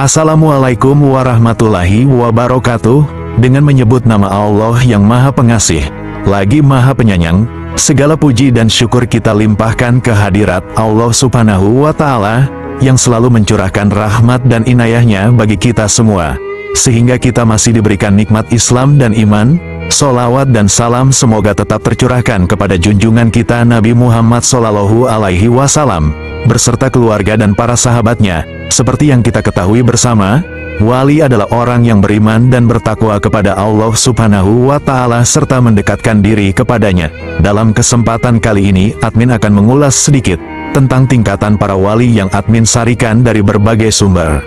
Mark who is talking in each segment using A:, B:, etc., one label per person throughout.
A: Assalamualaikum warahmatullahi wabarakatuh. Dengan menyebut nama Allah yang Maha Pengasih, lagi Maha Penyayang, segala puji dan syukur kita limpahkan ke hadirat Allah Subhanahu wa Ta'ala, yang selalu mencurahkan rahmat dan inayahnya bagi kita semua, sehingga kita masih diberikan nikmat Islam dan iman. Solawat dan salam semoga tetap tercurahkan kepada junjungan kita Nabi Muhammad SAW, beserta keluarga dan para sahabatnya. Seperti yang kita ketahui bersama, wali adalah orang yang beriman dan bertakwa kepada Allah Subhanahu wa Ta'ala serta mendekatkan diri kepadanya. Dalam kesempatan kali ini, admin akan mengulas sedikit tentang tingkatan para wali yang admin sarikan dari berbagai sumber.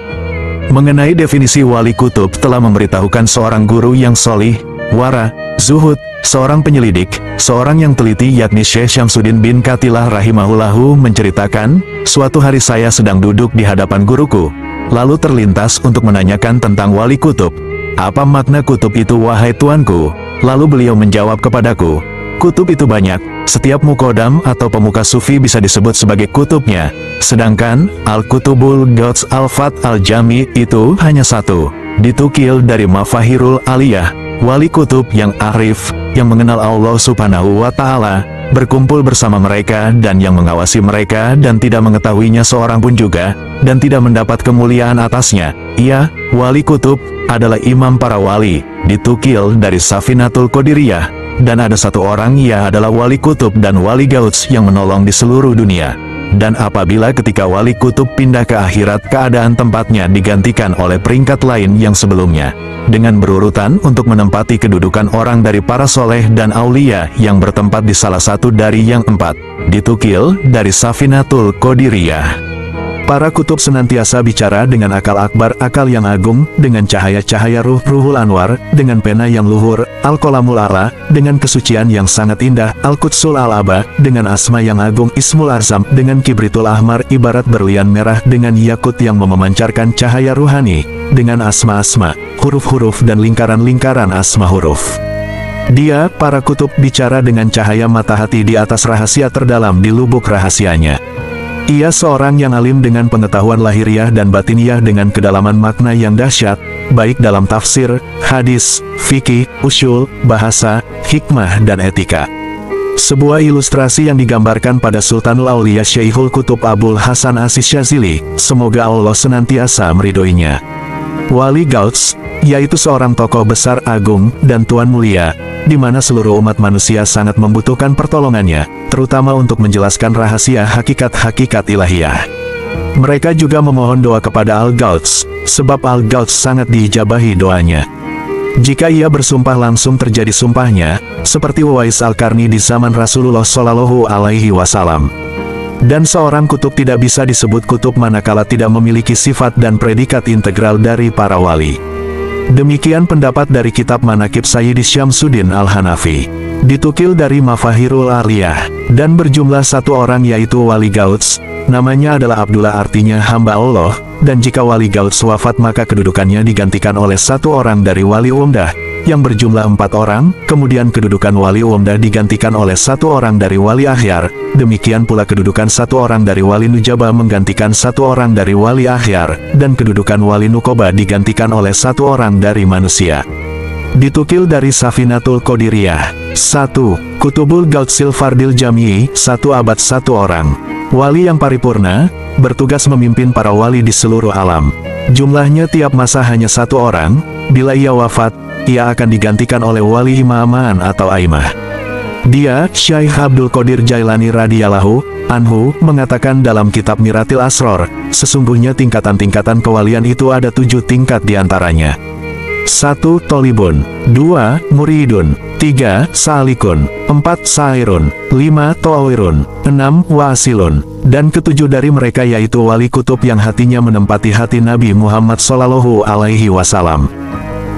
A: Mengenai definisi wali kutub telah memberitahukan seorang guru yang solih, wara, zuhud, seorang penyelidik, seorang yang teliti yakni Syekh Syamsuddin bin Katilah rahimahullahu menceritakan, suatu hari saya sedang duduk di hadapan guruku, lalu terlintas untuk menanyakan tentang wali kutub. Apa makna kutub itu wahai tuanku? Lalu beliau menjawab kepadaku, kutub itu banyak, setiap mukodam atau pemuka sufi bisa disebut sebagai kutubnya, sedangkan Al-Kutubul Gauts Al-Fat Al-Jami itu hanya satu, ditukil dari Mafahirul Aliyah. Wali kutub yang arif, yang mengenal Allah Subhanahu wa Ta'ala, berkumpul bersama mereka dan yang mengawasi mereka dan tidak mengetahuinya seorang pun juga, dan tidak mendapat kemuliaan atasnya. Ia, wali kutub, adalah imam para wali, ditukil dari Safinatul Qadiriyah, dan ada satu orang ia adalah wali kutub dan wali gauts yang menolong di seluruh dunia. Dan apabila ketika wali kutub pindah ke akhirat, keadaan tempatnya digantikan oleh peringkat lain yang sebelumnya, dengan berurutan untuk menempati kedudukan orang dari para soleh dan aulia yang bertempat di salah satu dari yang empat, ditukil dari Safinatul Qadiriyah. Para kutub senantiasa bicara dengan akal akbar, akal yang agung, dengan cahaya-cahaya ruhul anwar, dengan pena yang luhur, al-qalamul ala, dengan kesucian yang sangat indah, al-qudsul al-aba, dengan asma yang agung, ismul arzam, dengan kibritul ahmar, ibarat berlian merah, dengan yakut yang memancarkan cahaya ruhani, dengan asma-asma, huruf-huruf dan lingkaran-lingkaran asma huruf. Dia, para kutub, bicara dengan cahaya mata hati di atas rahasia terdalam di lubuk rahasianya. Ia seorang yang alim dengan pengetahuan lahiriah dan batiniah dengan kedalaman makna yang dahsyat, baik dalam tafsir, hadis, fikih, usul, bahasa, hikmah dan etika. Sebuah ilustrasi yang digambarkan pada Sultanul Aulia Syekhul Kutub Abul Hasan As-Syazili, semoga Allah senantiasa meridhoinya. Wali Gauts, yaitu seorang tokoh besar agung dan tuan mulia, di mana seluruh umat manusia sangat membutuhkan pertolongannya, terutama untuk menjelaskan rahasia hakikat-hakikat ilahiyah. Mereka juga memohon doa kepada Al-Gauts, sebab Al-Gauts sangat diijabahi doanya. Jika ia bersumpah langsung terjadi sumpahnya, seperti Uwais Al-Qarni di zaman Rasulullah Shallallahu Alaihi Wasallam. Dan seorang kutub tidak bisa disebut kutub manakala tidak memiliki sifat dan predikat integral dari para wali. Demikian pendapat dari kitab Manaqib Sayyidi Syamsuddin Al-Hanafi, ditukil dari Mafahirul Aliyah, dan berjumlah satu orang yaitu wali Gauts, namanya adalah Abdullah artinya hamba Allah, dan jika wali Gauts wafat maka kedudukannya digantikan oleh satu orang dari wali umdah, yang berjumlah 4 orang, kemudian kedudukan wali umdah digantikan oleh satu orang dari wali akhyar, demikian pula kedudukan satu orang dari wali nujaba menggantikan satu orang dari wali akhyar, dan kedudukan wali nukoba digantikan oleh satu orang dari manusia. Ditukil dari Safinatul Qadiriyah. 1. Kutubul Gautsil Fardil Jami'i, 1 abad 1 orang. Wali yang paripurna, bertugas memimpin para wali di seluruh alam. Jumlahnya tiap masa hanya 1 orang, bila ia wafat, ia akan digantikan oleh wali imaman atau aimah. Dia, Syekh Abdul Qadir Jailani radhiyallahu anhu, mengatakan dalam kitab Miratil Asror, sesungguhnya tingkatan-tingkatan kewalian itu ada 7 tingkat diantaranya. 1. Tolibun, 2. Muridun, 3. Salikun, 4. Sairun, 5. Toawirun, 6. Wasilun, dan ketujuh dari mereka yaitu wali kutub yang hatinya menempati hati Nabi Muhammad Shallallahu Alaihi Wasallam.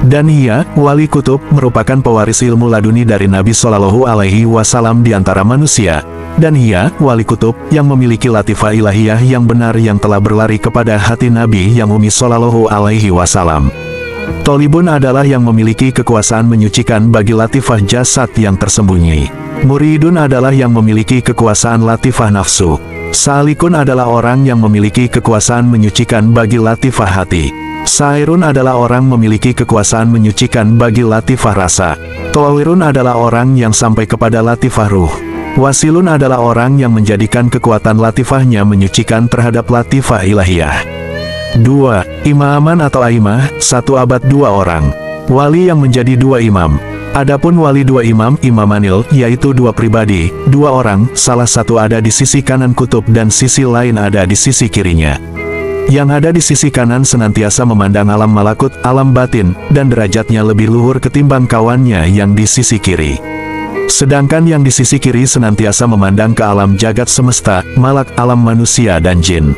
A: Dan ia, wali kutub, merupakan pewaris ilmu laduni dari Nabi Shallallahu Alaihi Wasallam di antara manusia. Dan ia, wali kutub, yang memiliki latifah ilahiyah yang benar yang telah berlari kepada hati Nabi yang Umi Shallallahu Alaihi Wasallam. Tolibun adalah yang memiliki kekuasaan menyucikan bagi latifah jasad yang tersembunyi. Muridun adalah yang memiliki kekuasaan latifah nafsu. Salikun adalah orang yang memiliki kekuasaan menyucikan bagi latifah hati. Sa'irun adalah orang memiliki kekuasaan menyucikan bagi latifah rasa. Tawirun adalah orang yang sampai kepada latifah ruh. Wasilun adalah orang yang menjadikan kekuatan latifahnya menyucikan terhadap latifah ilahiyah. 2. Imaman atau aimah, 1 abad 2 orang. Wali yang menjadi 2 imam. Adapun wali 2 imam, imamanil, yaitu 2 pribadi, 2 orang, salah satu ada di sisi kanan kutub dan sisi lain ada di sisi kirinya. Yang ada di sisi kanan senantiasa memandang alam malakut, alam batin, dan derajatnya lebih luhur ketimbang kawannya yang di sisi kiri. Sedangkan yang di sisi kiri senantiasa memandang ke alam jagat semesta, malak, alam manusia dan jin.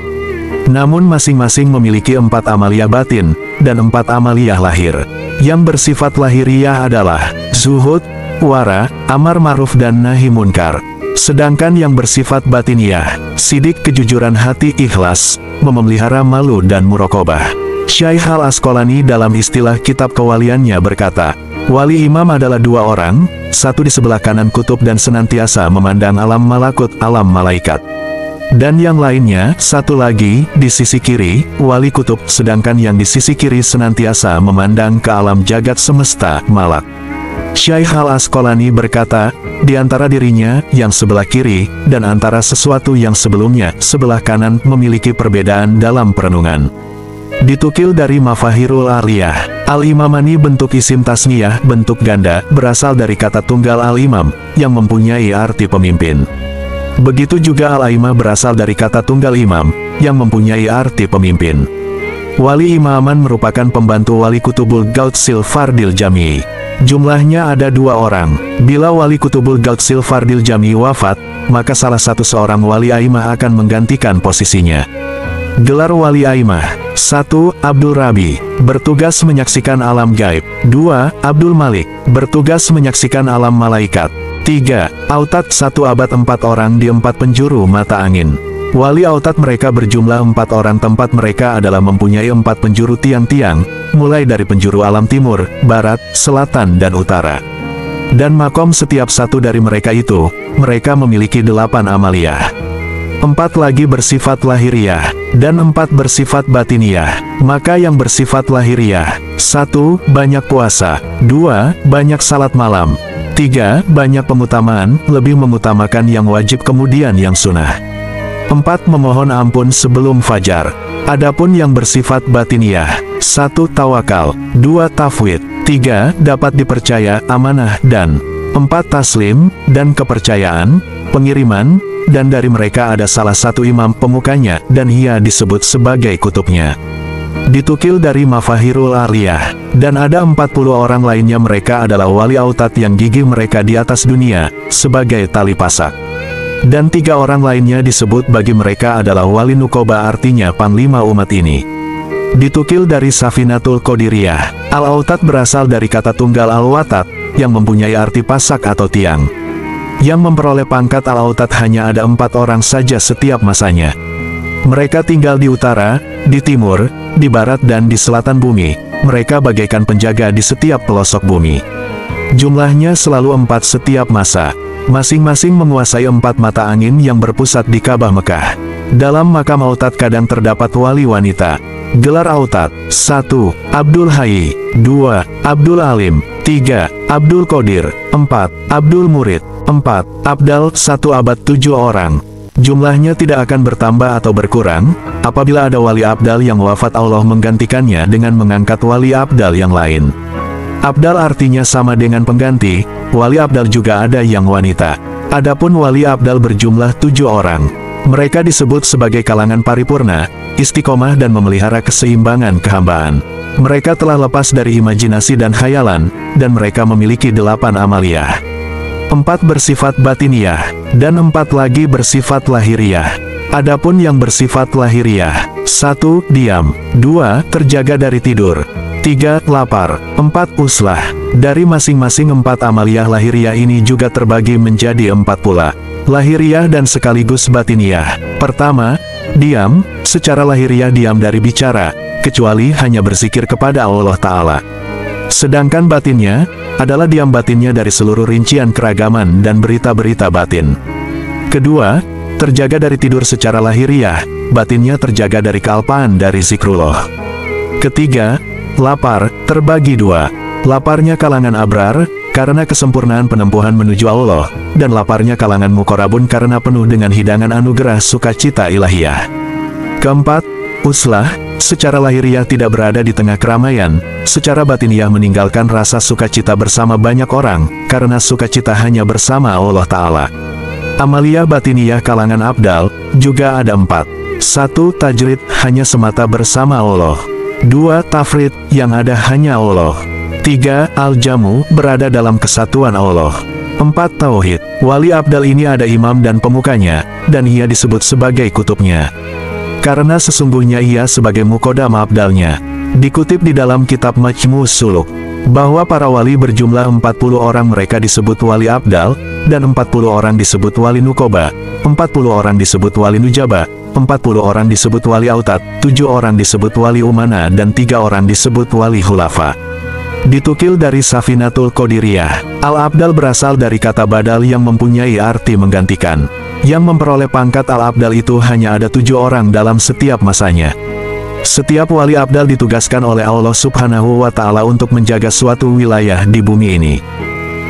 A: Namun masing-masing memiliki 4 amaliyah batin, dan 4 amaliyah lahir. Yang bersifat lahiriah adalah zuhud, wara, amar ma'ruf dan nahi munkar. Sedangkan yang bersifat batiniah, sidik, kejujuran hati, ikhlas, memelihara malu dan muraqabah. Syaikh Al-Asqalani dalam istilah kitab kewaliannya berkata, wali imam adalah 2 orang, 1 di sebelah kanan kutub dan senantiasa memandang alam malakut, alam malaikat. Dan yang lainnya, 1 lagi, di sisi kiri, wali kutub, sedangkan yang di sisi kiri senantiasa memandang ke alam jagat semesta, malak. Syaikh Al-Asqalani berkata, di antara dirinya, yang sebelah kiri, dan antara sesuatu yang sebelumnya, sebelah kanan, memiliki perbedaan dalam perenungan. Ditukil dari Mafahirul Aliyah, Al-Imamani bentuk isim tasniyah, bentuk ganda, berasal dari kata tunggal al-imam, yang mempunyai arti pemimpin. Begitu juga al-aimah berasal dari kata tunggal imam, yang mempunyai arti pemimpin. Wali imaman merupakan pembantu wali kutubul Gautsil Fardil Jami. Jumlahnya ada 2 orang. Bila wali kutubul Gautsil Fardil Jami wafat, maka salah satu seorang wali aimah akan menggantikan posisinya. Gelar wali aimah: 1. Abdul Rabi, bertugas menyaksikan alam gaib. 2. Abdul Malik, bertugas menyaksikan alam malaikat. 3. Autat, 1 abad 4 orang di 4 penjuru mata angin. Wali autat mereka berjumlah 4 orang. Tempat mereka adalah mempunyai 4 penjuru tiang-tiang, mulai dari penjuru alam timur, barat, selatan dan utara. Dan makom setiap satu dari mereka itu, mereka memiliki 8 amaliyah. 4 lagi bersifat lahiriah, dan 4 bersifat batiniah. Maka yang bersifat lahiriah: 1. Banyak puasa. 2. Banyak salat malam. 3. Banyak pengutamaan, lebih mengutamakan yang wajib kemudian yang sunnah. 4. Memohon ampun sebelum fajar. Adapun yang bersifat batiniah: 1. Tawakal. 2. Tafwid. 3. Dapat dipercaya, amanah, dan 4. Taslim, dan kepercayaan, pengiriman, dan dari mereka ada salah satu imam pemukanya, dan ia disebut sebagai kutubnya. Ditukil dari Mafahirul Aliyah, dan ada 40 orang lainnya. Mereka adalah wali autat yang gigi mereka di atas dunia, sebagai tali pasak. Dan 3 orang lainnya disebut bagi mereka adalah wali nukoba, artinya panglima umat ini. Ditukil dari Safinatul Qadiriyah, al-autat berasal dari kata tunggal al-watat, yang mempunyai arti pasak atau tiang. Yang memperoleh pangkat al-autat hanya ada 4 orang saja setiap masanya. Mereka tinggal di utara, di timur, di barat dan di selatan bumi. Mereka bagaikan penjaga di setiap pelosok bumi. Jumlahnya selalu 4 setiap masa. Masing-masing menguasai 4 mata angin yang berpusat di Ka'bah Mekah. Dalam makam autat kadang terdapat wali wanita. Gelar autat: 1. Abdul Hayy. 2. Abdul Alim. 3. Abdul Qadir. 4. Abdul Murid. 4. Abdal, 1 abad 7 orang. Jumlahnya tidak akan bertambah atau berkurang, apabila ada wali abdal yang wafat Allah menggantikannya dengan mengangkat wali abdal yang lain. Abdal artinya sama dengan pengganti, wali abdal juga ada yang wanita. Adapun wali abdal berjumlah 7 orang. Mereka disebut sebagai kalangan paripurna, istiqomah dan memelihara keseimbangan kehambaan. Mereka telah lepas dari imajinasi dan khayalan, dan mereka memiliki 8 amaliyah. 4 bersifat batiniah, dan 4 lagi bersifat lahiriah. Adapun yang bersifat lahiriah: 1. Diam. 2. Terjaga dari tidur. 3. Lapar. 4. Uslah. Dari masing-masing 4 amaliyah lahiriah ini juga terbagi menjadi 4 pula, lahiriah dan sekaligus batiniah. Pertama, diam. Secara lahiriah diam dari bicara, kecuali hanya berzikir kepada Allah Ta'ala. Sedangkan batinnya adalah diam batinnya dari seluruh rincian keragaman dan berita-berita batin. Kedua, terjaga dari tidur secara lahiriah, batinnya terjaga dari kealpaan dari zikrullah. Ketiga, lapar, terbagi dua. Laparnya kalangan abrar, karena kesempurnaan penempuhan menuju Allah, dan laparnya kalangan muqarrabun karena penuh dengan hidangan anugerah sukacita ilahiyah. Keempat, uslah, secara lahiriah tidak berada di tengah keramaian, secara batiniah meninggalkan rasa sukacita bersama banyak orang, karena sukacita hanya bersama Allah Ta'ala. Amaliyah batiniah kalangan abdal, juga ada 4. 1. Tajrid, hanya semata bersama Allah. 2. Tafrid, yang ada hanya Allah. 3. Al-Jamu, berada dalam kesatuan Allah. 4. Tauhid, wali abdal ini ada imam dan pemukanya, dan ia disebut sebagai kutubnya. Karena sesungguhnya ia sebagai muqaddam abdalnya. Dikutip di dalam kitab Majmu'us Suluk, bahwa para wali berjumlah 40 orang mereka disebut wali abdal, dan 40 orang disebut wali nuqoba, 40 orang disebut wali nujaba, 40 orang disebut wali autat, 7 orang disebut wali umana dan 3 orang disebut wali hulafa. Ditukil dari Safinatul Qadiriyah, Al-Abdal berasal dari kata badal yang mempunyai arti menggantikan. Yang memperoleh pangkat Al-Abdal itu hanya ada 7 orang dalam setiap masanya. Setiap wali abdal ditugaskan oleh Allah Subhanahu wa Ta'ala untuk menjaga suatu wilayah di bumi ini.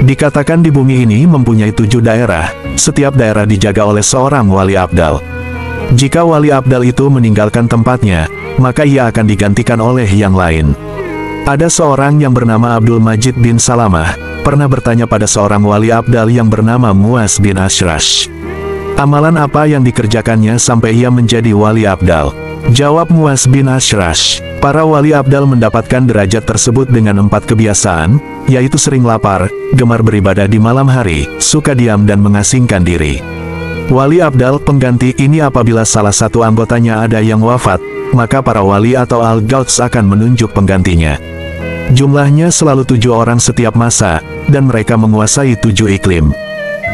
A: Dikatakan di bumi ini mempunyai 7 daerah, setiap daerah dijaga oleh seorang wali abdal. Jika wali abdal itu meninggalkan tempatnya, maka ia akan digantikan oleh yang lain. Ada seorang yang bernama Abdul Majid bin Salamah, pernah bertanya pada seorang wali abdal yang bernama Muaz bin Ashrash. Amalan apa yang dikerjakannya sampai ia menjadi wali abdal? Jawab Muaz bin Ashrash, para wali abdal mendapatkan derajat tersebut dengan 4 kebiasaan, yaitu sering lapar, gemar beribadah di malam hari, suka diam dan mengasingkan diri. Wali abdal pengganti ini apabila salah satu anggotanya ada yang wafat, maka para wali atau al-gauts akan menunjuk penggantinya. Jumlahnya selalu 7 orang setiap masa, dan mereka menguasai 7 iklim.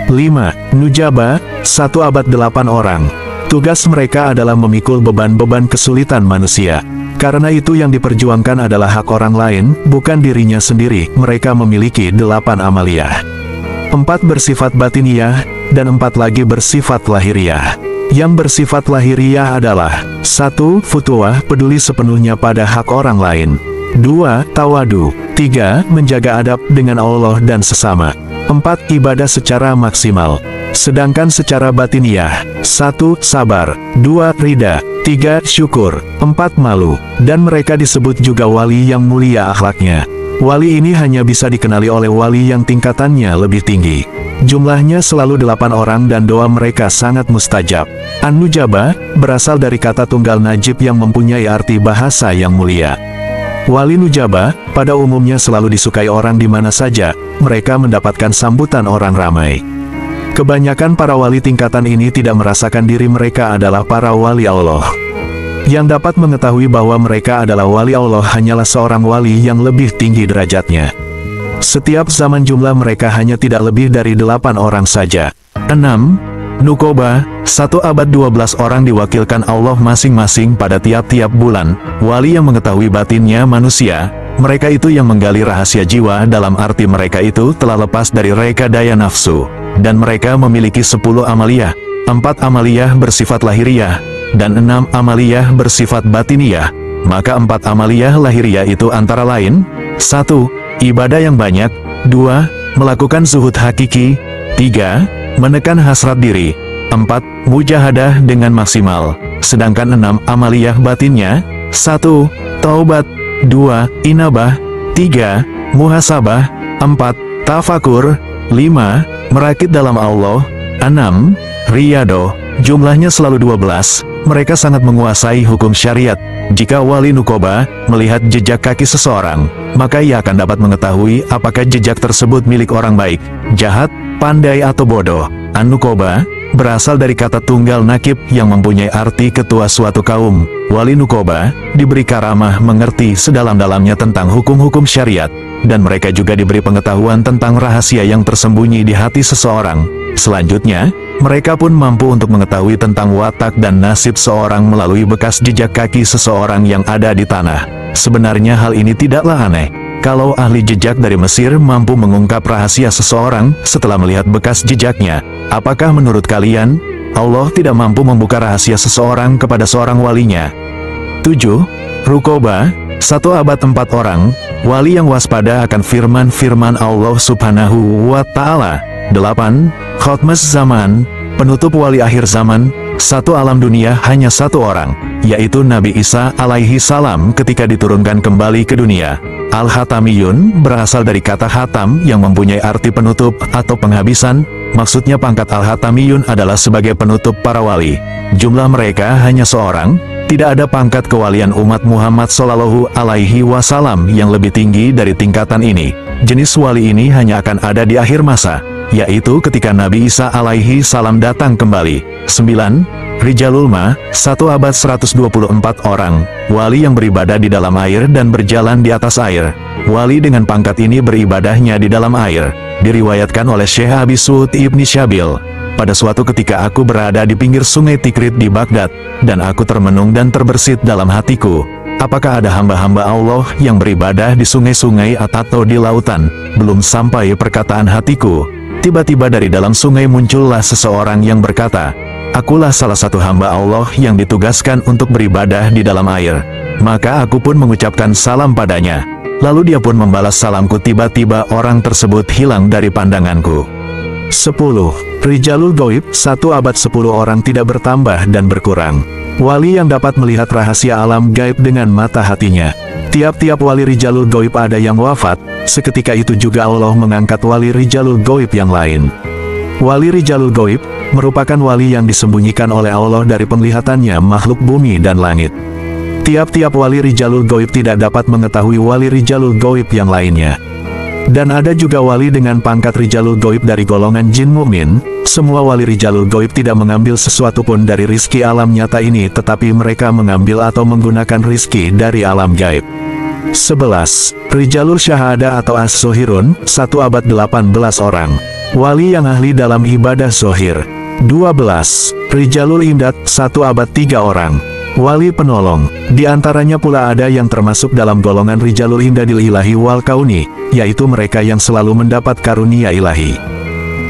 A: 5. Nujaba, 1 abad 8 orang. Tugas mereka adalah memikul beban-beban kesulitan manusia. Karena itu yang diperjuangkan adalah hak orang lain, bukan dirinya sendiri. Mereka memiliki 8 amaliyah. 4 bersifat batiniah, dan 4 lagi bersifat lahiriah. Yang bersifat lahiriah adalah 1. Futuwah, peduli sepenuhnya pada hak orang lain. 2. Tawadu. 3. Menjaga adab dengan Allah dan sesama. 4. Ibadah secara maksimal. Sedangkan secara batiniah, 1. Sabar, 2. Rida, 3. Syukur, 4. Malu, dan mereka disebut juga wali yang mulia akhlaknya. Wali ini hanya bisa dikenali oleh wali yang tingkatannya lebih tinggi. Jumlahnya selalu 8 orang dan doa mereka sangat mustajab. An-Nujaba, berasal dari kata tunggal najib yang mempunyai arti bahasa yang mulia. Wali Nujaba, pada umumnya selalu disukai orang di mana saja, mereka mendapatkan sambutan orang ramai. Kebanyakan para wali tingkatan ini tidak merasakan diri mereka adalah para wali Allah. Yang dapat mengetahui bahwa mereka adalah wali Allah hanyalah seorang wali yang lebih tinggi derajatnya. Setiap zaman jumlah mereka hanya tidak lebih dari 8 orang saja. 6. Nuqoba, 1 abad 12 orang diwakilkan Allah masing-masing pada tiap-tiap bulan. Wali yang mengetahui batinnya manusia, mereka itu yang menggali rahasia jiwa, dalam arti mereka itu telah lepas dari reka daya nafsu. Dan mereka memiliki 10 amaliyah, 4 amaliyah bersifat lahiriah, dan 6 amaliyah bersifat batiniah. Maka 4 amaliyah lahiriah itu antara lain: 1. Ibadah yang banyak, 2. Melakukan zuhud hakiki, 3. Menekan hasrat diri, 4. Mujahadah dengan maksimal. Sedangkan 6 amaliyah batinnya: 1. Taubat, 2. Inabah, 3. Muhasabah, 4. Tafakur, 5. Merakit dalam Allah, 6. Riyado, jumlahnya selalu 12, mereka sangat menguasai hukum syariat. Jika wali Nuqoba melihat jejak kaki seseorang, maka ia akan dapat mengetahui apakah jejak tersebut milik orang baik, jahat, pandai atau bodoh. An-Nuqoba berasal dari kata tunggal nakib yang mempunyai arti ketua suatu kaum. Wali Nuqoba diberi karamah mengerti sedalam-dalamnya tentang hukum-hukum syariat, dan mereka juga diberi pengetahuan tentang rahasia yang tersembunyi di hati seseorang. Selanjutnya, mereka pun mampu untuk mengetahui tentang watak dan nasib seorang melalui bekas jejak kaki seseorang yang ada di tanah. Sebenarnya hal ini tidaklah aneh. Kalau ahli jejak dari Mesir mampu mengungkap rahasia seseorang setelah melihat bekas jejaknya, apakah menurut kalian, Allah tidak mampu membuka rahasia seseorang kepada seorang walinya? 7. Ruqoba, 1 abad 4 orang, wali yang waspada akan firman-firman Allah Subhanahu wa Ta'ala. 8. Khotmas zaman, penutup wali akhir zaman. 1 alam dunia hanya 1 orang, yaitu Nabi Isa alaihi salam ketika diturunkan kembali ke dunia. Al-Hatamiyun berasal dari kata hatam yang mempunyai arti penutup atau penghabisan. Maksudnya pangkat Al-Hatamiyun adalah sebagai penutup para wali. Jumlah mereka hanya seorang. Tidak ada pangkat kewalian umat Muhammad Shallallahu Alaihi Wasallam yang lebih tinggi dari tingkatan ini. Jenis wali ini hanya akan ada di akhir masa, yaitu ketika Nabi Isa alaihi salam datang kembali. 9. Rijalul Ma, 1 abad 124 orang, wali yang beribadah di dalam air dan berjalan di atas air. Wali dengan pangkat ini beribadahnya di dalam air. Diriwayatkan oleh Syekh Abi Suud Ibni Syabil. Pada suatu ketika aku berada di pinggir sungai Tikrit di Baghdad, dan aku termenung dan terbersit dalam hatiku. Apakah ada hamba-hamba Allah yang beribadah di sungai-sungai atau di lautan? Belum sampai perkataan hatiku, tiba-tiba dari dalam sungai muncullah seseorang yang berkata, "Akulah salah satu hamba Allah yang ditugaskan untuk beribadah di dalam air." Maka aku pun mengucapkan salam padanya. Lalu dia pun membalas salamku. Tiba-tiba orang tersebut hilang dari pandanganku. 10. Rijalul Ghaib, 1 abad 10 orang tidak bertambah dan berkurang. Wali yang dapat melihat rahasia alam gaib dengan mata hatinya. Tiap-tiap wali Rijalul Ghaib ada yang wafat, seketika itu juga Allah mengangkat wali Rijalul Ghaib yang lain. Wali Rijalul Ghaib merupakan wali yang disembunyikan oleh Allah dari penglihatannya makhluk bumi dan langit. Tiap-tiap wali Rijalul Ghaib tidak dapat mengetahui wali Rijalul Ghaib yang lainnya. Dan ada juga wali dengan pangkat Rijalul Ghaib dari golongan jin mukmin. Semua wali Rijalul Ghaib tidak mengambil sesuatu pun dari rizki alam nyata ini, tetapi mereka mengambil atau menggunakan rizki dari alam gaib. 11. Rijalul Syahada atau As-Sohirun, 1 abad 18 orang. Wali yang ahli dalam ibadah sohir. 12. Rijalul Imdad, 1 abad 3 orang. Wali penolong. Di antaranya pula ada yang termasuk dalam golongan Rijalul Imdadil Ilahi wal Kauni, yaitu mereka yang selalu mendapat karunia ilahi.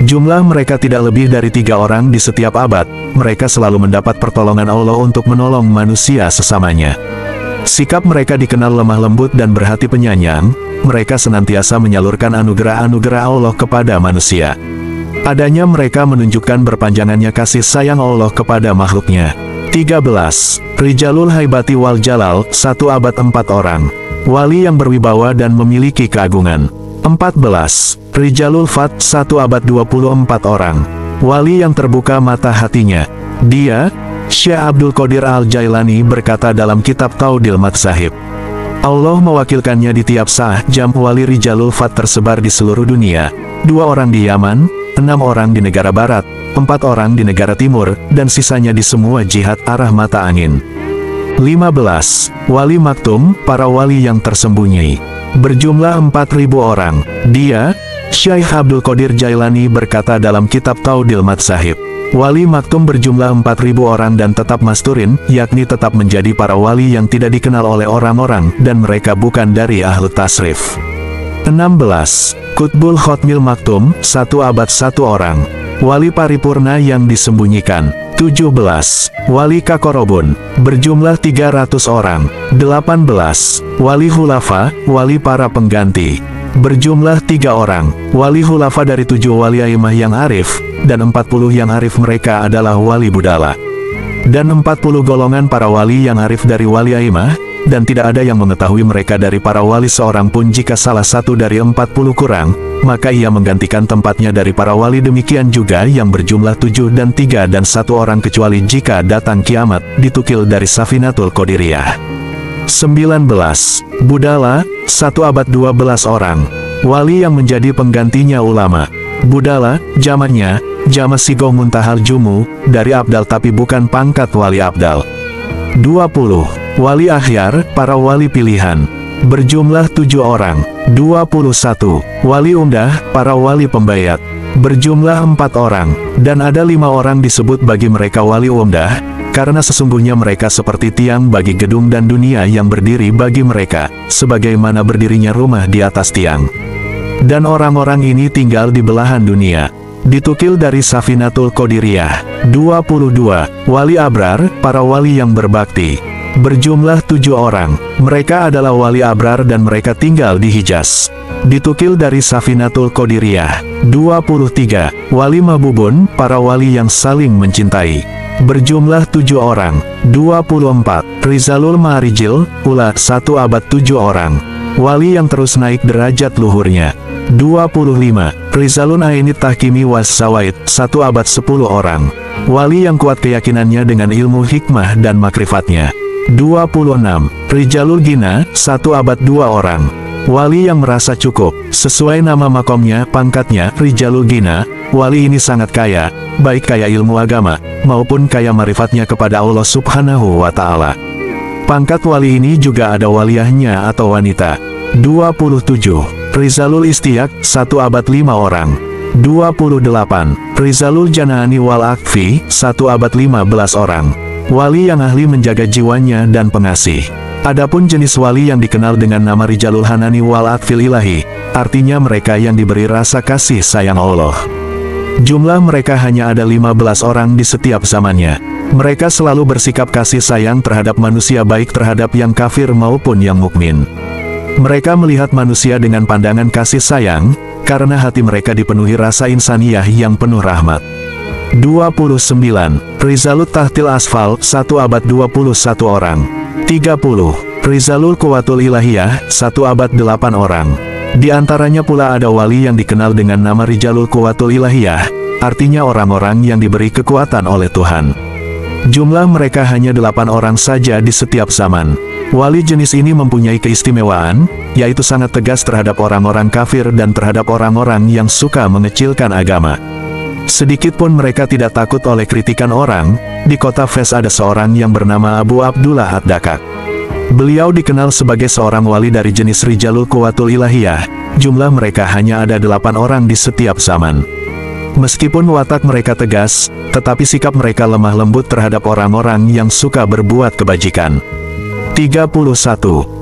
A: Jumlah mereka tidak lebih dari 3 orang di setiap abad. Mereka selalu mendapat pertolongan Allah untuk menolong manusia sesamanya. Sikap mereka dikenal lemah lembut dan berhati penyayang. Mereka senantiasa menyalurkan anugerah-anugerah Allah kepada manusia. Adanya mereka menunjukkan berpanjangannya kasih sayang Allah kepada makhluknya. 13. Rijalul Haibati wal Jalal, 1 abad 4 orang. Wali yang berwibawa dan memiliki keagungan. 14. Rijalul Fat, 1 abad 24 orang. Wali yang terbuka mata hatinya. Dia, Syekh Abdul Qadir Al-Jailani berkata dalam kitab Taudil Matsahib, Allah mewakilkannya di tiap sah jam. Wali Rijalul Fat tersebar di seluruh dunia. 2 orang di Yaman, 6 orang di negara barat, 4 orang di negara timur, dan sisanya di semua jihad arah mata angin. 15. Wali Maktum, para wali yang tersembunyi. Berjumlah 4.000 orang. Dia, Syekh Abdul Qadir Jailani berkata dalam kitab Taudil Matsahib, Wali Maktum berjumlah 4.000 orang dan tetap masturin, yakni tetap menjadi para wali yang tidak dikenal oleh orang-orang, dan mereka bukan dari ahlu tasrif. 16. Qutbul Khotmil Maktum, 1 abad 1 orang. Wali paripurna yang disembunyikan. 17. Wali Kakorobun, berjumlah 300 orang. 18. Wali Hulafa, wali para pengganti, berjumlah 3 orang. Wali Hulafa dari 7 wali aimah yang arif, dan 40 yang arif mereka adalah wali budala. Dan 40 golongan para wali yang arif dari wali aimah, dan tidak ada yang mengetahui mereka dari para wali seorang pun. Jika salah satu dari 40 kurang, maka ia menggantikan tempatnya dari para wali. Demikian juga yang berjumlah 7 dan 3 dan 1 orang, kecuali jika datang kiamat, ditukil dari Safinatul Qadiriyah. 19. Budala, 1 abad 12 orang. Wali yang menjadi penggantinya ulama. Budala, jamaknya, Jama Sigoh Muntahal Jumu, dari Abdal tapi bukan pangkat wali Abdal. 20. Wali Akhyar, para wali pilihan, berjumlah 7 orang. 21. Wali Umdah, para wali pembayat, berjumlah 4 orang, dan ada 5 orang disebut bagi mereka wali Umdah, karena sesungguhnya mereka seperti tiang bagi gedung dan dunia yang berdiri bagi mereka, sebagaimana berdirinya rumah di atas tiang. Dan orang-orang ini tinggal di belahan dunia. Ditukil dari Safinatul Qadiriyah. 22. Wali Abrar, para wali yang berbakti, berjumlah 7 orang. Mereka adalah wali abrar dan mereka tinggal di Hijaz. Ditukil dari Safinatul Qadiriyah. 23. Wali Mahbubun, para wali yang saling mencintai. Berjumlah 7 orang. 24. Rizalul Ma'arijil, Ula, 1 abad 7 orang. Wali yang terus naik derajat luhurnya. 25. Rizalun Ainit Tahkimi Was Sawaid, 1 abad 10 orang. Wali yang kuat keyakinannya dengan ilmu hikmah dan makrifatnya. 26. Rijalul Gina, 1 abad 2 orang. Wali yang merasa cukup, sesuai nama makomnya, pangkatnya, Rijalul Gina. Wali ini sangat kaya, baik kaya ilmu agama, maupun kaya marifatnya kepada Allah Subhanahu wa Ta'ala. Pangkat wali ini juga ada waliyahnya atau wanita. 27. Rizalul Istiyak, 1 abad 5 orang. 28. Rizalul Janaani wal Akfi, 1 abad 15 orang. Wali yang ahli menjaga jiwanya dan pengasih. Adapun jenis wali yang dikenal dengan nama Rijalul Hanani wal Atfil Ilahi, artinya mereka yang diberi rasa kasih sayang Allah. Jumlah mereka hanya ada 15 orang di setiap zamannya. Mereka selalu bersikap kasih sayang terhadap manusia, baik terhadap yang kafir maupun yang mukmin. Mereka melihat manusia dengan pandangan kasih sayang, karena hati mereka dipenuhi rasa insaniyah yang penuh rahmat. 29. Rizalut Tahtil Asfal, 1 abad 21 orang. 30. Rizalul Quwatul Ilahiyah, 1 abad 8 orang. Di antaranya pula ada wali yang dikenal dengan nama Rijalul Quwatul Ilahiyah, artinya orang-orang yang diberi kekuatan oleh Tuhan. Jumlah mereka hanya 8 orang saja di setiap zaman. Wali jenis ini mempunyai keistimewaan, yaitu sangat tegas terhadap orang-orang kafir dan terhadap orang-orang yang suka mengecilkan agama. Sedikit pun mereka tidak takut oleh kritikan orang. Di kota Fes ada seorang yang bernama Abu Abdullah Ad-Dakak. Beliau dikenal sebagai seorang wali dari jenis Rijalul Quwatul Ilahiyah. Jumlah mereka hanya ada 8 orang di setiap zaman. Meskipun watak mereka tegas, tetapi sikap mereka lemah lembut terhadap orang-orang yang suka berbuat kebajikan. 31.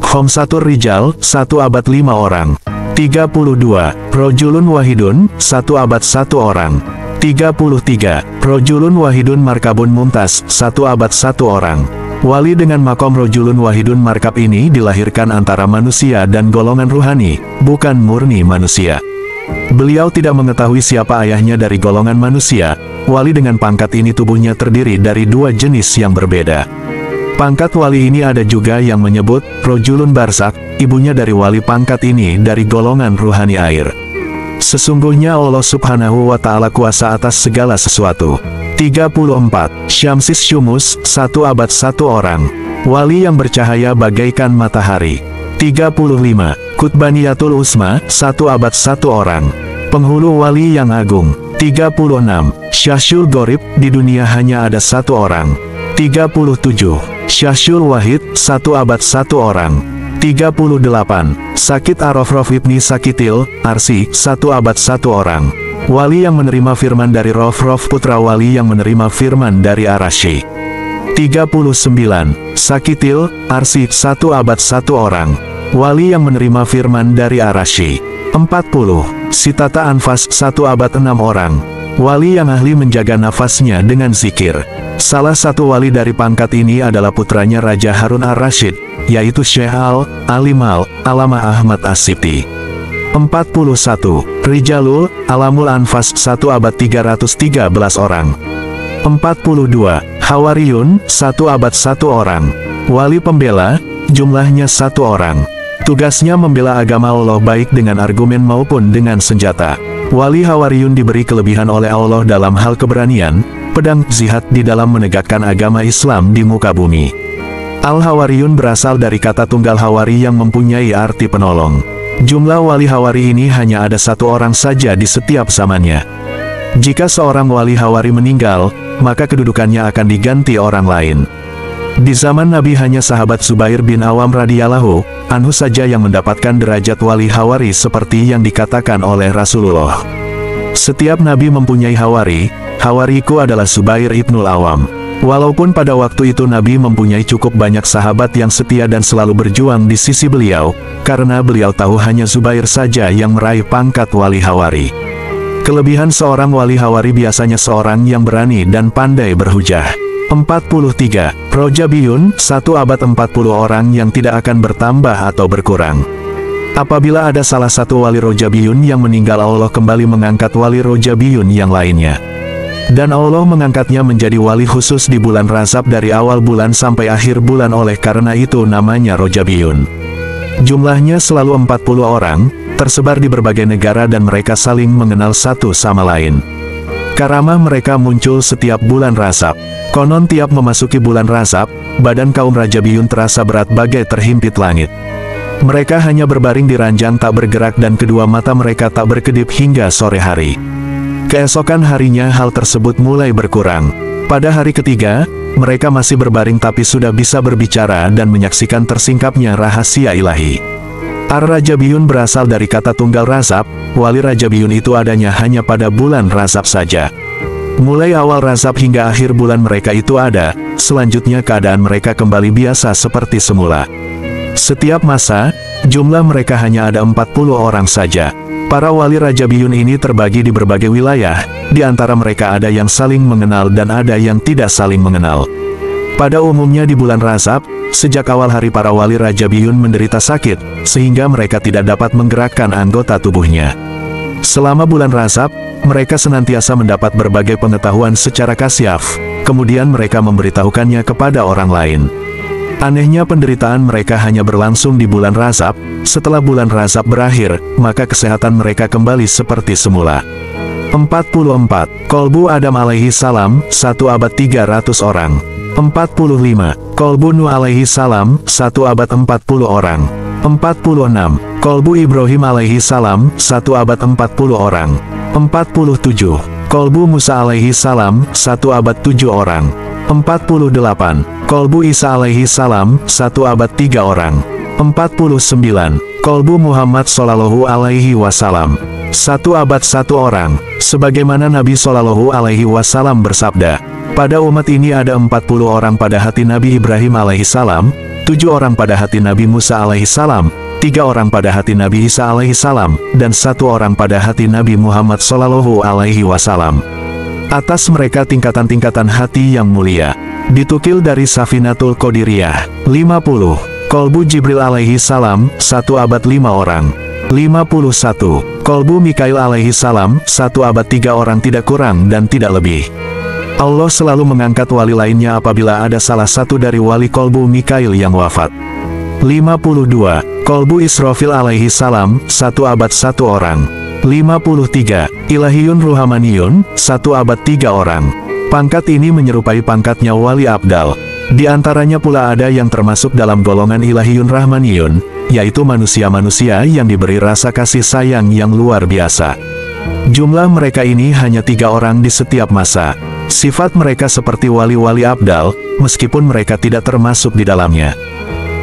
A: Khomsatur Rijal, 1 abad 5 orang. 32. Rojulun Wahidun, 1 abad 1 orang. 33. Rojulun Wahidun Markabun Mumtaz, 1 abad 1 orang. Wali dengan makom Rojulun Wahidun Markab ini dilahirkan antara manusia dan golongan ruhani, bukan murni manusia. Beliau tidak mengetahui siapa ayahnya dari golongan manusia. Wali dengan pangkat ini tubuhnya terdiri dari 2 jenis yang berbeda. Pangkat wali ini ada juga yang menyebut Rojulun Barsak, ibunya dari wali pangkat ini dari golongan ruhani air. Sesungguhnya Allah Subhanahu wa Ta'ala kuasa atas segala sesuatu. 34. Syamsis Syumus, 1 abad 1 orang. Wali yang bercahaya bagaikan matahari. 35. Kutbaniyatul Usma, 1 abad 1 orang. Penghulu wali yang agung. 36. Syahsyul Gorib, di dunia hanya ada 1 orang. 37. Syahsyul Wahid, 1 abad 1 orang. 38. Sakit Arofrof Ibni Sakitil, Arsi, 1 abad 1 orang. Wali yang menerima firman dari Rofrof putra wali yang menerima firman dari Arasy. 39. Sakitil, Arsi, 1 abad 1 orang. Wali yang menerima firman dari Arasy. 40. Sitata Anfas, 1 abad 6 orang. Wali yang ahli menjaga nafasnya dengan zikir. Salah satu wali dari pangkat ini adalah putranya Raja Harun Ar-Rasyid, yaitu Syekh Al-Alamah Ahmad As-Sibti. 41. Rijalul Alamul Anfas, 1 abad 313 orang. 42. Hawariyun, 1 abad 1 orang. Wali pembela, jumlahnya 1 orang. Tugasnya membela agama Allah baik dengan argumen maupun dengan senjata. Wali Hawariyun diberi kelebihan oleh Allah dalam hal keberanian, pedang, jihad di dalam menegakkan agama Islam di muka bumi. Al-Hawariyun berasal dari kata tunggal Hawari yang mempunyai arti penolong. Jumlah wali Hawari ini hanya ada 1 orang saja di setiap zamannya. Jika seorang wali Hawari meninggal, maka kedudukannya akan diganti orang lain. Di zaman Nabi hanya sahabat Zubair bin Awam radhiyallahu anhu saja yang mendapatkan derajat wali Hawari seperti yang dikatakan oleh Rasulullah. Setiap Nabi mempunyai Hawari. Hawariku adalah Zubair ibnul Awam. Walaupun pada waktu itu Nabi mempunyai cukup banyak sahabat yang setia dan selalu berjuang di sisi beliau, karena beliau tahu hanya Zubair saja yang meraih pangkat wali Hawari. Kelebihan seorang wali Hawari biasanya seorang yang berani dan pandai berhujah. 43. Rojabiyun, 1 abad 40 orang yang tidak akan bertambah atau berkurang. Apabila ada salah satu wali Rojabiyun yang meninggal, Allah kembali mengangkat wali Rojabiyun yang lainnya. Dan Allah mengangkatnya menjadi wali khusus di bulan Rajab dari awal bulan sampai akhir bulan, oleh karena itu namanya Rojabiyun. Jumlahnya selalu 40 orang, tersebar di berbagai negara dan mereka saling mengenal satu sama lain. Karamah mereka muncul setiap bulan Rajab. Konon tiap memasuki bulan Rajab, badan kaum Rajabiyun terasa berat bagai terhimpit langit. Mereka hanya berbaring di ranjang tak bergerak dan kedua mata mereka tak berkedip hingga sore hari. Keesokan harinya hal tersebut mulai berkurang. Pada hari ketiga, mereka masih berbaring tapi sudah bisa berbicara dan menyaksikan tersingkapnya rahasia ilahi. Ar-Rajabiyun berasal dari kata tunggal Rajab, wali Rajabiyun itu adanya hanya pada bulan Rajab saja. Mulai awal Rajab hingga akhir bulan mereka itu ada, selanjutnya keadaan mereka kembali biasa seperti semula. Setiap masa, jumlah mereka hanya ada 40 orang saja. Para wali Rajabiyun ini terbagi di berbagai wilayah, di antara mereka ada yang saling mengenal dan ada yang tidak saling mengenal. Pada umumnya di bulan Rajab, sejak awal hari para wali Rajabiyun menderita sakit, sehingga mereka tidak dapat menggerakkan anggota tubuhnya. Selama bulan Rajab, mereka senantiasa mendapat berbagai pengetahuan secara kasyaf, kemudian mereka memberitahukannya kepada orang lain. Anehnya penderitaan mereka hanya berlangsung di bulan Rajab, setelah bulan Rajab berakhir, maka kesehatan mereka kembali seperti semula. 44. Kolbu Adam alaihi salam, 1 abad 300 orang. 45. Kolbu Nuh alaihi salam, 1 abad 40 orang. 46. Kolbu Ibrahim alaihi salam, 1 abad 40 orang. 47. Kolbu Musa alaihi salam, 1 abad 7 orang. 48. Kolbu Isa alaihi salam, 1 abad 3 orang. 49. Kolbu Muhammad sallallahu alaihi wasallam, 1 abad 1 orang. Sebagaimana Nabi sallallahu alaihi wasallam bersabda, pada umat ini ada 40 orang pada hati Nabi Ibrahim alaihi salam, 7 orang pada hati Nabi Musa alaihi salam, 3 orang pada hati Nabi Isa alaihi salam, dan 1 orang pada hati Nabi Muhammad sallallahu alaihi wasallam. Atas mereka tingkatan-tingkatan hati yang mulia. Ditukil dari Safinatul Qadiriyah. 50. Kolbu Jibril alaihi salam, 1 abad 5 orang. 51. Kolbu Mikail alaihi salam, 1 abad 3 orang tidak kurang dan tidak lebih. Allah selalu mengangkat wali lainnya apabila ada salah satu dari wali kolbu Mikail yang wafat. 52. Kolbu Israfil alaihi salam, 1 abad 1 orang. 53. Ilahiyun Ruhamaniyun, 1 abad 3 orang. Pangkat ini menyerupai pangkatnya wali abdal. Di antaranya pula ada yang termasuk dalam golongan Ilahiyun Rahmaniyun, yaitu manusia-manusia yang diberi rasa kasih sayang yang luar biasa. Jumlah mereka ini hanya 3 orang di setiap masa. Sifat mereka seperti wali-wali abdal, meskipun mereka tidak termasuk di dalamnya.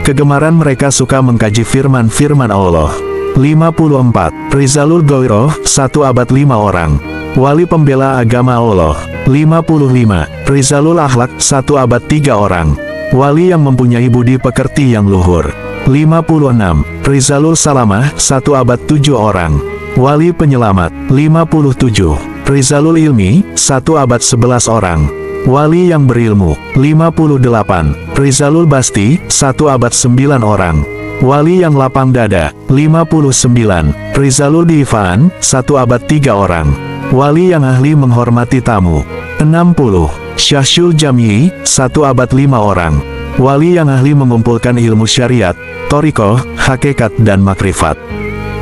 A: Kegemaran mereka suka mengkaji firman-firman Allah. 54. Rizalul Ghoiroh, 1 abad 5 orang. Wali pembela agama Allah. 55. Rizalul Akhlak, 1 abad 3 orang. Wali yang mempunyai budi pekerti yang luhur. 56. Rizalul Salamah, 1 abad 7 orang. Wali penyelamat. 57. Rizalul Ilmi, 1 abad 11 orang. Wali yang berilmu. 58. Rizalul Basti, 1 abad 9 orang. Wali yang lapang dada. 59. Rizalul Difan, 1 abad 3 orang. Wali yang ahli menghormati tamu. 60. Syahsyul Jam'i, 1 abad 5 orang. Wali yang ahli mengumpulkan ilmu syariat, thariqah, hakikat dan makrifat.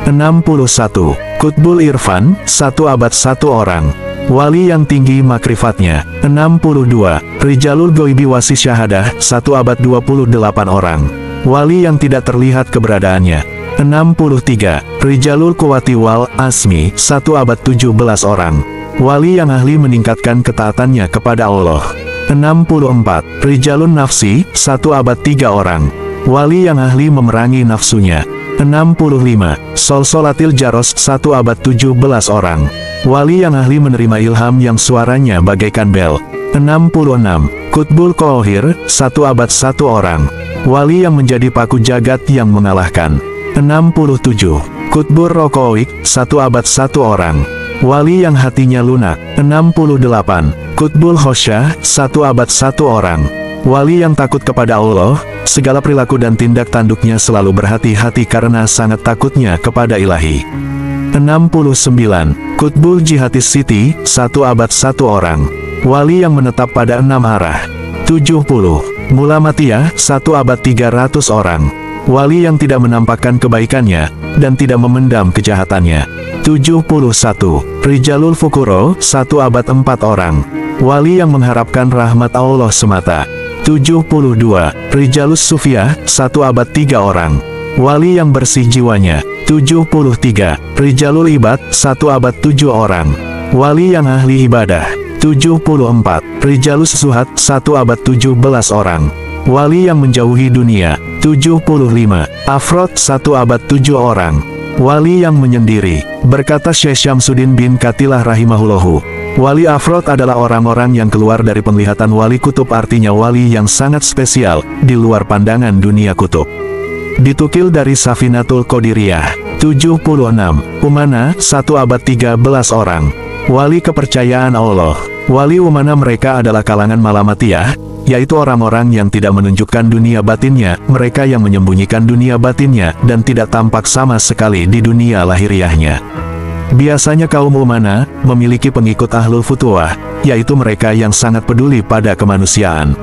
A: 61. Qutbul Irfan, 1 abad 1 orang. Wali yang tinggi makrifatnya. 62. Rijalul Goibi Wasi Syahadah, 1 abad 28 orang. Wali yang tidak terlihat keberadaannya. 63. Rijalul Quwati Wal Asmi, 1 abad 17 orang. Wali yang ahli meningkatkan ketaatannya kepada Allah. 64. Rijalun Nafsi, 1 abad 3 orang. Wali yang ahli memerangi nafsunya. 65. Solsolatil Jaros, 1 abad 17 orang. Wali yang ahli menerima ilham yang suaranya bagaikan bel. 66. Qutbul Qahir, 1 abad 1 orang. Wali yang menjadi paku jagat yang mengalahkan. 67. Qutbur Rokoik, 1 abad 1 orang. Wali yang hatinya lunak. 68. Qutbul Khosyah, 1 abad 1 orang. Wali yang takut kepada Allah, segala perilaku dan tindak tanduknya selalu berhati-hati karena sangat takutnya kepada Ilahi. 69. Qutbul Jihadis Siti, 1 abad 1 orang. Wali yang menetap pada 6 arah. 70. Mulamatiyah, 1 abad 300 orang. Wali yang tidak menampakkan kebaikannya, dan tidak memendam kejahatannya. 71. Rijalul Fukuro, 1 abad 4 orang. Wali yang mengharapkan rahmat Allah semata. 72. Rijalus Sufiyah, 1 abad 3 orang. Wali yang bersih jiwanya. 73. Rijalul Ibad, 1 abad 7 orang. Wali yang ahli ibadah. 74. Rijalus Zuhad, 1 abad 17 orang. Wali yang menjauhi dunia. 75. Afrod, 1 abad 7 orang. Wali yang menyendiri. Berkata Syekh Syamsuddin bin Katilah rahimahullahu, wali afrod adalah orang-orang yang keluar dari penglihatan wali kutub, artinya wali yang sangat spesial, di luar pandangan dunia kutub. Ditukil dari Safinatul Qadiriyah. 76. Umana, 1 abad 13 orang. Wali kepercayaan Allah. Wali umana mereka adalah kalangan Malamatiyah, yaitu orang-orang yang tidak menunjukkan dunia batinnya, mereka yang menyembunyikan dunia batinnya, dan tidak tampak sama sekali di dunia lahiriahnya. Biasanya kaum umana memiliki pengikut ahlul futuwah, yaitu mereka yang sangat peduli pada kemanusiaan.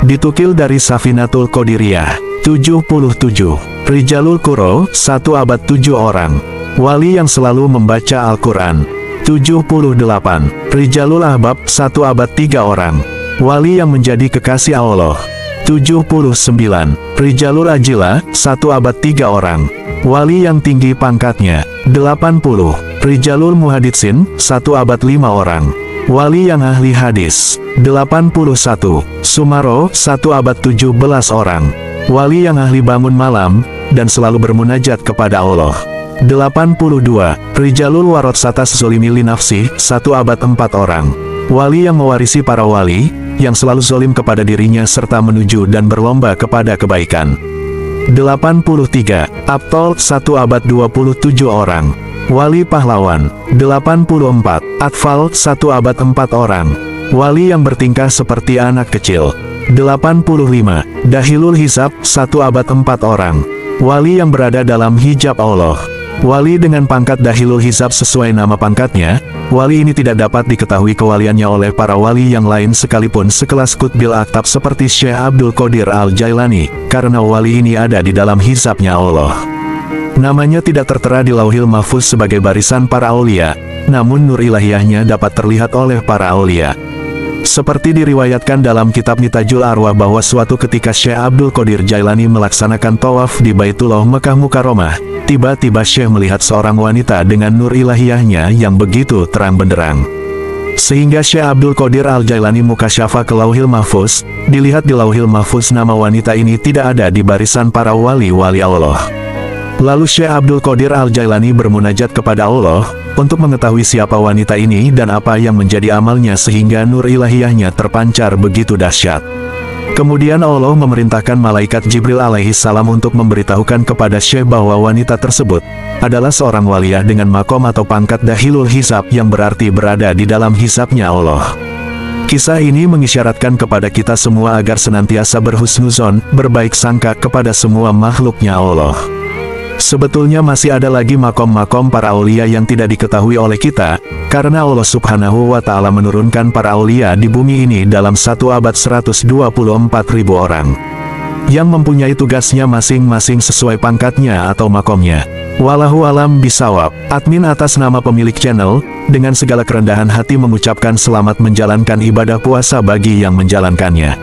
A: Ditukil dari Safinatul Qadiriyah. 77. Rijalul Quro, 1 abad 7 orang. Wali yang selalu membaca Al-Quran. 78. Rijalul Ahbab, 1 abad 3 orang. Wali yang menjadi kekasih Allah. 79. Rijalul Ajila, 1 abad 3 orang. Wali yang tinggi pangkatnya. 80. Rijalul Muhaditsin, 1 abad 5 orang. Wali yang ahli hadis. 81. Sumaro, 1 abad 17 orang. Wali yang ahli bangun malam, dan selalu bermunajat kepada Allah. 82. Rijalul Warotsatas Zolimi Linafsi, 1 abad 4 orang. Wali yang mewarisi para wali, yang selalu zolim kepada dirinya serta menuju dan berlomba kepada kebaikan. 83. Abtol, 1 abad 27 orang. Wali pahlawan. 84. Atfal, 1 abad 4 orang. Wali yang bertingkah seperti anak kecil. 85. Dahilul Hisab, 1 abad 4 orang. Wali yang berada dalam hijab Allah. Wali dengan pangkat Dahilul Hisab sesuai nama pangkatnya, wali ini tidak dapat diketahui kewaliannya oleh para wali yang lain sekalipun sekelas Qutbil Aktab seperti Syekh Abdul Qadir Al-Jailani, karena wali ini ada di dalam hisabnya Allah. Namanya tidak tertera di Lauhil Mahfuz sebagai barisan para aulia, namun nur ilahiyahnya dapat terlihat oleh para aulia. Seperti diriwayatkan dalam kitab Nitajul Arwah bahwa suatu ketika Syekh Abdul Qadir Jailani melaksanakan tawaf di Baitullah Mekah Mukarramah, tiba-tiba Syekh melihat seorang wanita dengan nur ilahiyahnya yang begitu terang benderang. Sehingga Syekh Abdul Qadir Al-Jailani mukasyafa ke Lauhil Mahfuz, dilihat di Lauhil Mahfuz nama wanita ini tidak ada di barisan para wali-wali Allah. Lalu Syekh Abdul Qadir Al-Jailani bermunajat kepada Allah, untuk mengetahui siapa wanita ini dan apa yang menjadi amalnya sehingga nur ilahiyahnya terpancar begitu dahsyat. Kemudian Allah memerintahkan malaikat Jibril alaihi salam untuk memberitahukan kepada Syekh bahwa wanita tersebut adalah seorang waliyah dengan makom atau pangkat Dahilul Hisab yang berarti berada di dalam hisabnya Allah. Kisah ini mengisyaratkan kepada kita semua agar senantiasa berhusnuzon, berbaik sangka kepada semua makhluknya Allah. Sebetulnya masih ada lagi makom-makom para aulia yang tidak diketahui oleh kita, karena Allah subhanahu wa ta'ala menurunkan para aulia di bumi ini dalam 1 abad 124.000 orang. Yang mempunyai tugasnya masing-masing sesuai pangkatnya atau makomnya. Wallahu alam bisawab. Admin atas nama pemilik channel, dengan segala kerendahan hati mengucapkan selamat menjalankan ibadah puasa bagi yang menjalankannya.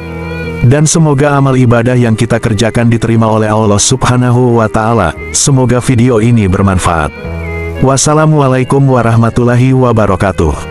A: Dan semoga amal ibadah yang kita kerjakan diterima oleh Allah subhanahu wa ta'ala. Semoga video ini bermanfaat. Wassalamualaikum warahmatullahi wabarakatuh.